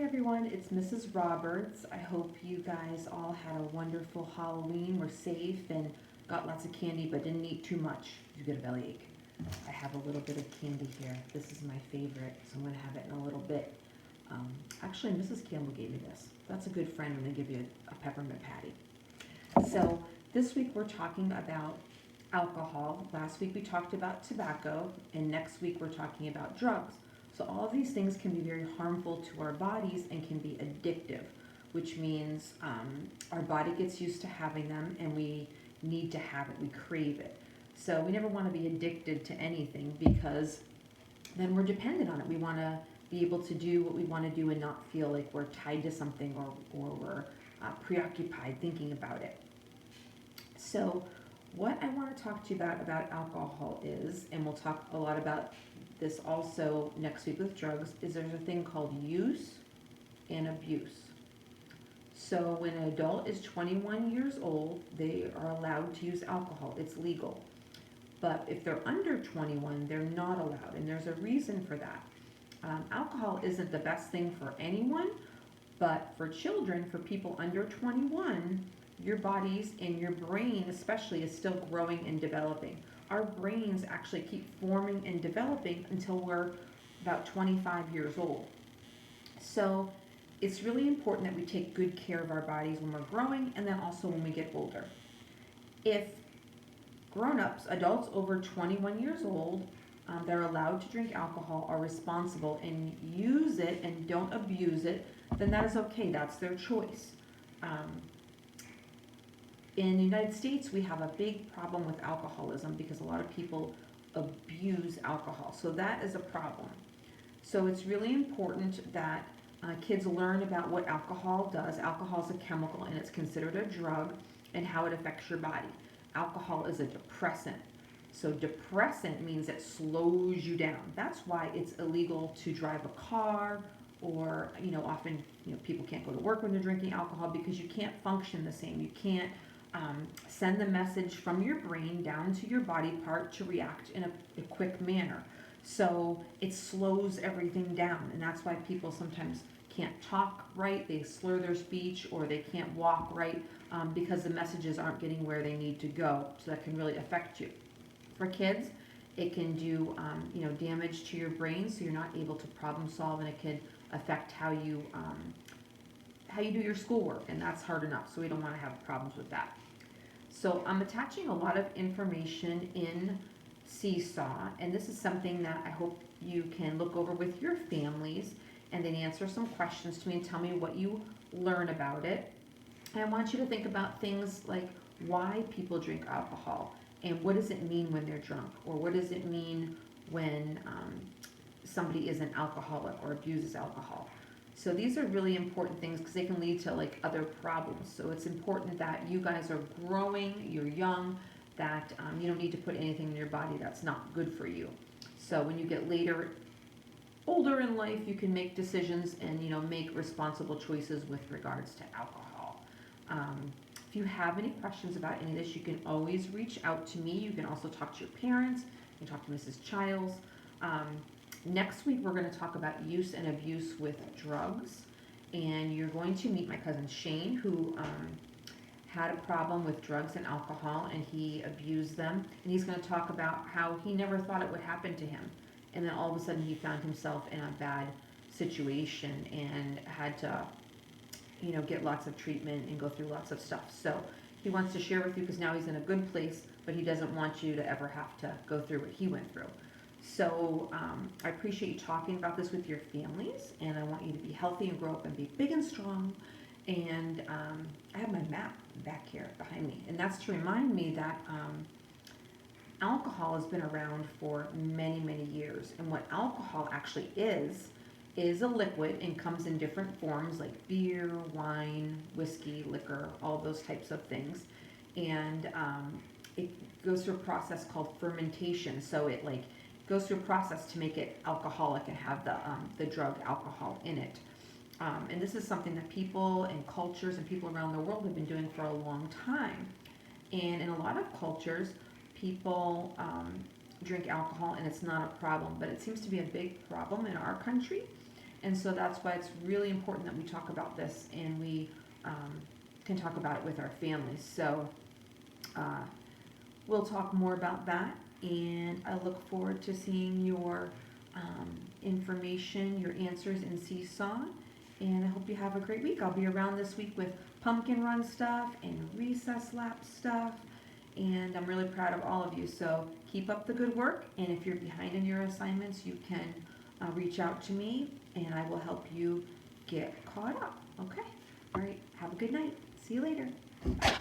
everyone, it's Mrs. Roberts. I hope you guys all had a wonderful Halloween, were safe, and got lots of candy but didn't eat too much. You get a bellyache. I have a little bit of candy here. This is my favorite, so I'm going to have it in a little bit. Actually, Mrs. Campbell gave me this. That's a good friend when they give you a peppermint patty. So this week we're talking about alcohol. Last week we talked about tobacco, and next week we're talking about drugs. So all of these things can be very harmful to our bodies and can be addictive, which means our body gets used to having them and we need to have it, we crave it. So we never want to be addicted to anything because then we're dependent on it. We want to be able to do what we want to do and not feel like we're tied to something or we're preoccupied thinking about it. So what I want to talk to you about alcohol is, and we'll talk a lot about this also next week with drugs, is there's a thing called use and abuse. So when an adult is 21 years old, they are allowed to use alcohol. It's legal. But if they're under 21, they're not allowed, and there's a reason for that. Alcohol isn't the best thing for anyone, but for children, for people under 21, your bodies and your brain especially is still growing and developing. Our brains actually keep forming and developing until we're about 25 years old. So it's really important that we take good care of our bodies when we're growing and then also when we get older. If grown-ups, adults over 21 years old, they're allowed to drink alcohol, are responsible and use it and don't abuse it, then that is okay. That's their choice. In the United States, we have a big problem with alcoholism because a lot of people abuse alcohol. So that is a problem. So it's really important that kids learn about what alcohol does. Alcohol is a chemical and it's considered a drug and how it affects your body. Alcohol is a depressant. So depressant means it slows you down. That's why it's illegal to drive a car or, often, people can't go to work when they're drinking alcohol because you can't function the same. You can't send the message from your brain down to your body part to react in a quick manner. So it slows everything down, and that's why people sometimes can't talk right, they slur their speech, or they can't walk right because the messages aren't getting where they need to go. So that can really affect you. For kids, it can do damage to your brain, so you're not able to problem solve, and it can affect how you do your schoolwork, and that's hard enough. So we don't want to have problems with that. So I'm attaching a lot of information in Seesaw, and this is something that I hope you can look over with your families and then answer some questions to me and tell me what you learn about it. And I want you to think about things like why people drink alcohol and what does it mean when they're drunk, or what does it mean when somebody is an alcoholic or abuses alcohol. So these are really important things because they can lead to other problems. So it's important that you guys are growing, you're young, that you don't need to put anything in your body that's not good for you. So when you get older in life, you can make decisions and make responsible choices with regards to alcohol. If you have any questions about any of this, you can always reach out to me. You can also talk to your parents. You can talk to Mrs. Childs. Next week, we're going to talk about use and abuse with drugs. And you're going to meet my cousin Shane, who had a problem with drugs and alcohol, and he abused them. And he's going to talk about how he never thought it would happen to him. And then all of a sudden, he found himself in a bad situation and had to, get lots of treatment and go through lots of stuff. So he wants to share with you because now he's in a good place, but he doesn't want you to ever have to go through what he went through. So I appreciate you talking about this with your families, and I want you to be healthy and grow up and be big and strong. And I have my map back here behind me, and that's to remind me that alcohol has been around for many, many years. And what alcohol actually is a liquid and comes in different forms like beer, wine, whiskey, liquor, all those types of things. And it goes through a process called fermentation. So it goes through a process to make it alcoholic and have the drug alcohol in it. And this is something that people and cultures and people around the world have been doing for a long time. And in a lot of cultures, people drink alcohol and it's not a problem, but it seems to be a big problem in our country. And so that's why it's really important that we talk about this, and we can talk about it with our families. So we'll talk more about that, and I look forward to seeing your information, your answers in Seesaw, and I hope you have a great week. I'll be around this week with pumpkin run stuff and recess lap stuff, and I'm really proud of all of you. So keep up the good work, and if you're behind in your assignments, you can reach out to me, and I will help you get caught up. Okay? All right. Have a good night. See you later. Bye.